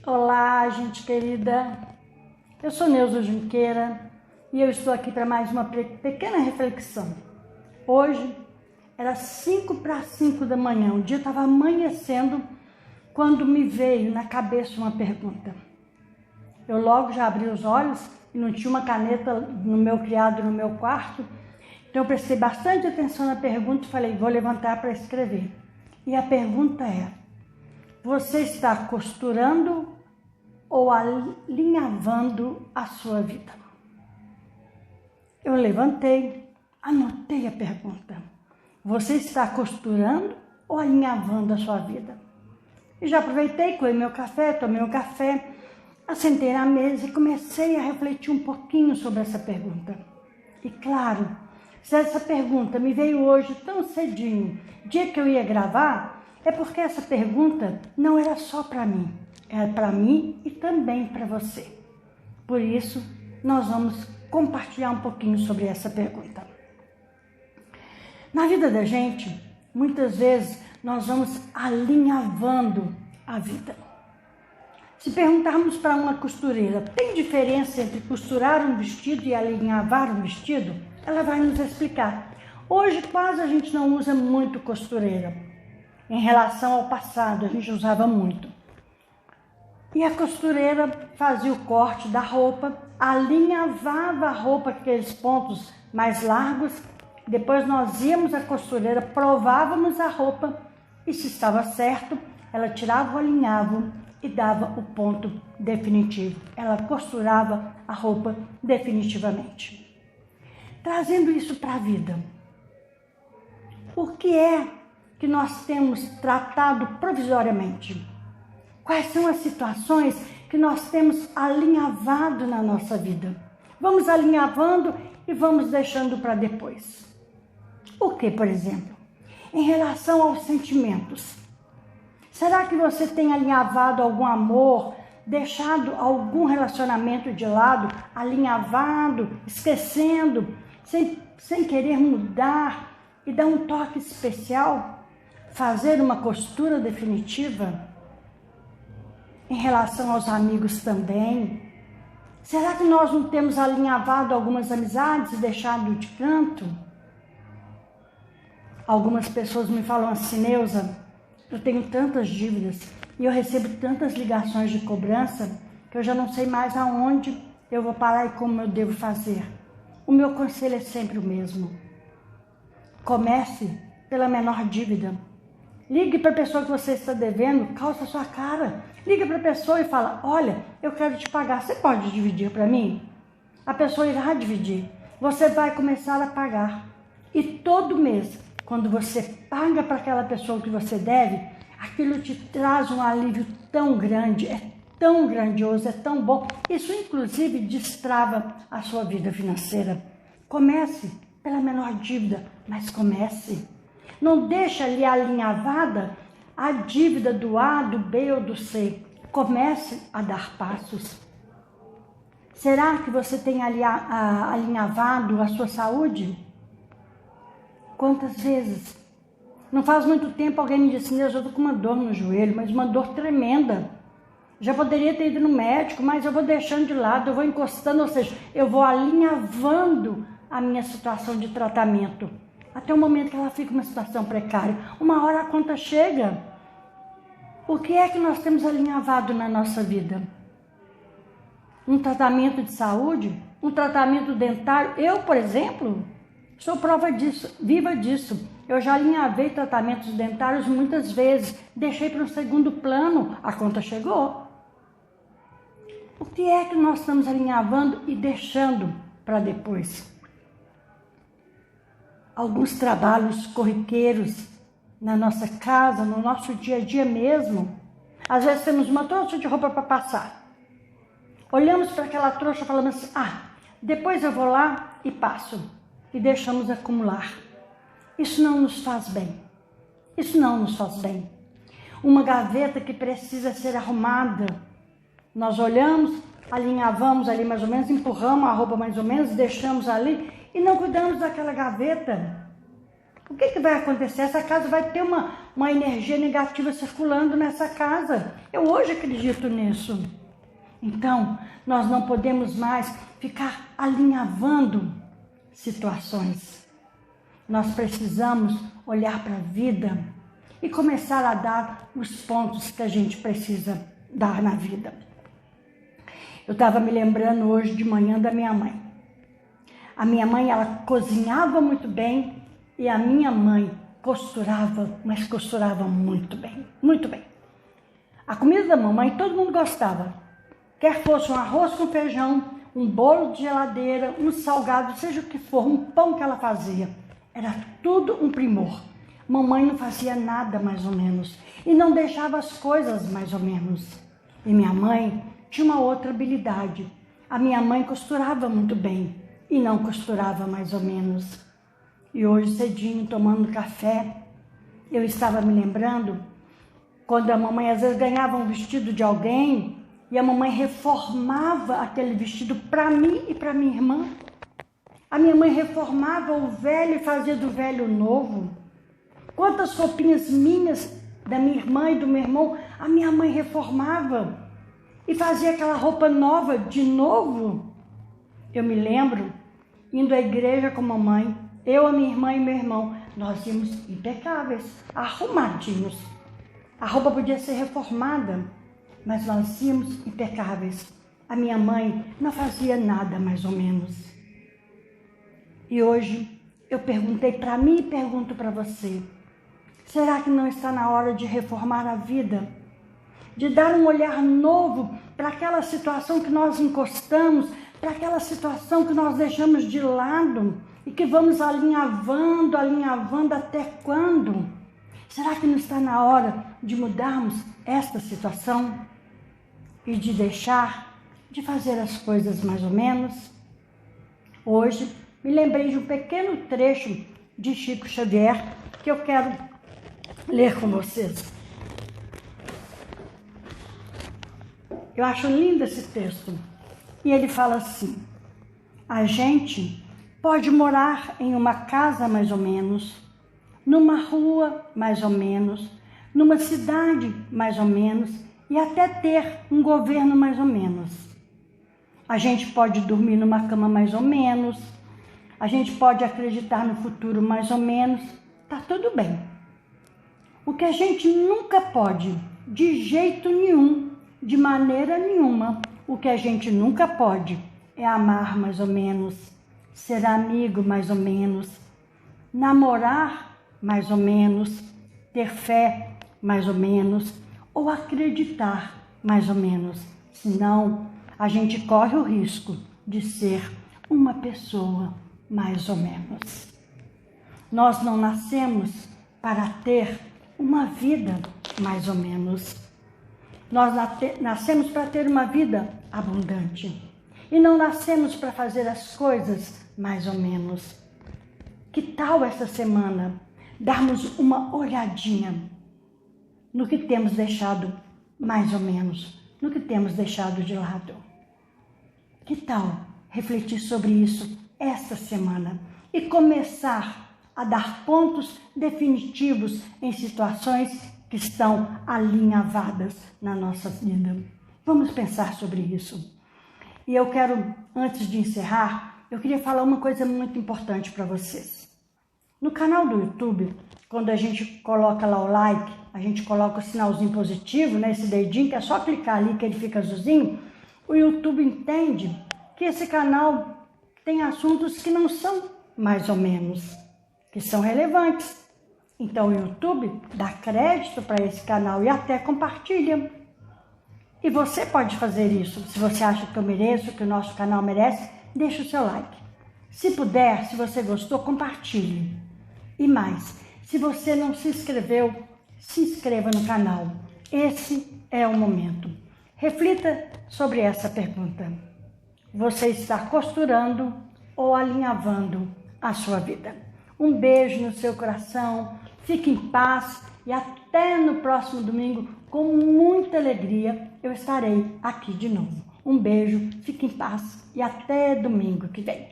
Olá, gente querida. Eu sou Neuza Junqueira e eu estou aqui para mais uma pequena reflexão. Hoje era 5 para 5 da manhã, o dia estava amanhecendo quando me veio na cabeça uma pergunta. Eu logo já abri os olhos e não tinha uma caneta no meu criado no meu quarto, então eu prestei bastante atenção na pergunta e falei, vou levantar para escrever. E a pergunta é: você está costurando ou alinhavando a sua vida? Eu levantei, anotei a pergunta. Você está costurando ou alinhavando a sua vida? E já aproveitei, coei meu café, tomei um café, assentei na mesa e comecei a refletir um pouquinho sobre essa pergunta. E claro, se essa pergunta me veio hoje tão cedinho, dia que eu ia gravar, é porque essa pergunta não era só para mim, era para mim e também para você. Por isso, nós vamos compartilhar um pouquinho sobre essa pergunta. Na vida da gente, muitas vezes nós vamos alinhavando a vida. Se perguntarmos para uma costureira, tem diferença entre costurar um vestido e alinhavar um vestido? Ela vai nos explicar. Hoje quase a gente não usa muito costureira. Em relação ao passado, a gente usava muito. E a costureira fazia o corte da roupa, alinhavava a roupa, aqueles pontos mais largos. Depois nós íamos à costureira, provávamos a roupa e se estava certo, ela tirava o alinhavo e dava o ponto definitivo. Ela costurava a roupa definitivamente. Trazendo isso para a vida. O que é que nós temos tratado provisoriamente? Quais são as situações que nós temos alinhavado na nossa vida? Vamos alinhavando e vamos deixando para depois. O que, por exemplo? Em relação aos sentimentos. Será que você tem alinhavado algum amor, deixado algum relacionamento de lado, alinhavado, esquecendo, sem querer mudar e dar um toque especial? Fazer uma costura definitiva? Em relação aos amigos também. Será que nós não temos alinhavado algumas amizades e deixado de canto? Algumas pessoas me falam assim, Neuza, eu tenho tantas dívidas e eu recebo tantas ligações de cobrança que eu já não sei mais aonde eu vou parar e como eu devo fazer. O meu conselho é sempre o mesmo. Comece pela menor dívida. Ligue para a pessoa que você está devendo, calça a sua cara. Liga para a pessoa e fala, olha, eu quero te pagar, você pode dividir para mim? A pessoa irá dividir. Você vai começar a pagar. E todo mês, quando você paga para aquela pessoa que você deve, aquilo te traz um alívio tão grande, é tão grandioso, é tão bom. Isso, inclusive, destrava a sua vida financeira. Comece pela menor dívida, mas comece. Não deixa ali alinhavada a dívida do A, do B ou do C. Comece a dar passos. Será que você tem alinhavado a sua saúde? Quantas vezes? Não faz muito tempo alguém me disse, eu estou com uma dor no joelho, mas uma dor tremenda. Já poderia ter ido no médico, mas eu vou deixando de lado, eu vou encostando, ou seja, eu vou alinhavando a minha situação de tratamento. Até o momento que ela fica uma situação precária. Uma hora a conta chega. O que é que nós temos alinhavado na nossa vida? Um tratamento de saúde? Um tratamento dentário? Eu, por exemplo, sou prova disso, viva disso. Eu já alinhavei tratamentos dentários muitas vezes. Deixei para um segundo plano. A conta chegou. O que é que nós estamos alinhavando e deixando para depois? Alguns trabalhos corriqueiros na nossa casa, no nosso dia a dia mesmo. Às vezes temos uma trouxa de roupa para passar. Olhamos para aquela trouxa e falamos assim, depois eu vou lá e passo. E deixamos acumular. Isso não nos faz bem. Isso não nos faz bem. Uma gaveta que precisa ser arrumada. Nós olhamos, alinhavamos ali mais ou menos, empurramos a roupa mais ou menos, deixamos ali e não cuidamos daquela gaveta. o que vai acontecer? Essa casa vai ter uma energia negativa circulando nessa casa. Eu hoje acredito nisso. Então, nós não podemos mais ficar alinhavando situações. Nós precisamos olhar para a vida e começar a dar os pontos que a gente precisa dar na vida. Eu estava me lembrando hoje de manhã da minha mãe. A minha mãe, ela cozinhava muito bem e a minha mãe costurava, mas costurava muito bem, muito bem. A comida da mamãe todo mundo gostava. Quer fosse um arroz com feijão, um bolo de geladeira, um salgado, seja o que for, um pão que ela fazia. Era tudo um primor. Mamãe não fazia nada mais ou menos e não deixava as coisas mais ou menos. E minha mãe tinha uma outra habilidade. A minha mãe costurava muito bem e não costurava mais ou menos. E hoje cedinho, tomando café, eu estava me lembrando quando a mamãe às vezes ganhava um vestido de alguém e a mamãe reformava aquele vestido para mim e para minha irmã. A minha mãe reformava o velho e fazia do velho novo. Quantas roupinhas minhas, da minha irmã e do meu irmão, a minha mãe reformava e fazia aquela roupa nova de novo. Eu me lembro, indo à igreja com a mamãe, eu, a minha irmã e meu irmão, nós íamos impecáveis, arrumadinhos. A roupa podia ser reformada, mas nós íamos impecáveis. A minha mãe não fazia nada mais ou menos. E hoje eu perguntei para mim e pergunto para você, será que não está na hora de reformar a vida? De dar um olhar novo para aquela situação que nós encostamos, para aquela situação que nós deixamos de lado e que vamos alinhavando até quando? Será que não está na hora de mudarmos esta situação e de deixar de fazer as coisas mais ou menos? Hoje me lembrei de um pequeno trecho de Chico Xavier que eu quero ler com vocês. Eu acho lindo esse texto. E ele fala assim: a gente pode morar em uma casa mais ou menos, numa rua mais ou menos, numa cidade mais ou menos e até ter um governo mais ou menos. A gente pode dormir numa cama mais ou menos, a gente pode acreditar no futuro mais ou menos, tá tudo bem. O que a gente nunca pode, de jeito nenhum, de maneira nenhuma, o que a gente nunca pode é amar mais ou menos, ser amigo mais ou menos, namorar mais ou menos, ter fé mais ou menos, ou acreditar mais ou menos. Senão, a gente corre o risco de ser uma pessoa mais ou menos. Nós não nascemos para ter uma vida mais ou menos. Nós nascemos para ter uma vida abundante. E não nascemos para fazer as coisas mais ou menos. Que tal essa semana darmos uma olhadinha no que temos deixado mais ou menos, no que temos deixado de lado? Que tal refletir sobre isso esta semana e começar a dar pontos definitivos em situações que estão alinhavadas na nossa vida? Vamos pensar sobre isso. E eu quero, antes de encerrar, eu queria falar uma coisa muito importante para vocês. No canal do YouTube, quando a gente coloca lá o like, a gente coloca o sinalzinho positivo, né, esse dedinho, que é só clicar ali que ele fica azulzinho, o YouTube entende que esse canal tem assuntos que não são mais ou menos, que são relevantes. Então o YouTube dá crédito para esse canal e até compartilha. E você pode fazer isso. Se você acha que eu mereço, que o nosso canal merece, deixa o seu like. Se puder, se você gostou, compartilhe. E mais, se você não se inscreveu, se inscreva no canal. Esse é o momento. Reflita sobre essa pergunta. Você está costurando ou alinhavando a sua vida? Um beijo no seu coração. Fique em paz e até no próximo domingo, com muita alegria, eu estarei aqui de novo. Um beijo, fique em paz e até domingo que vem.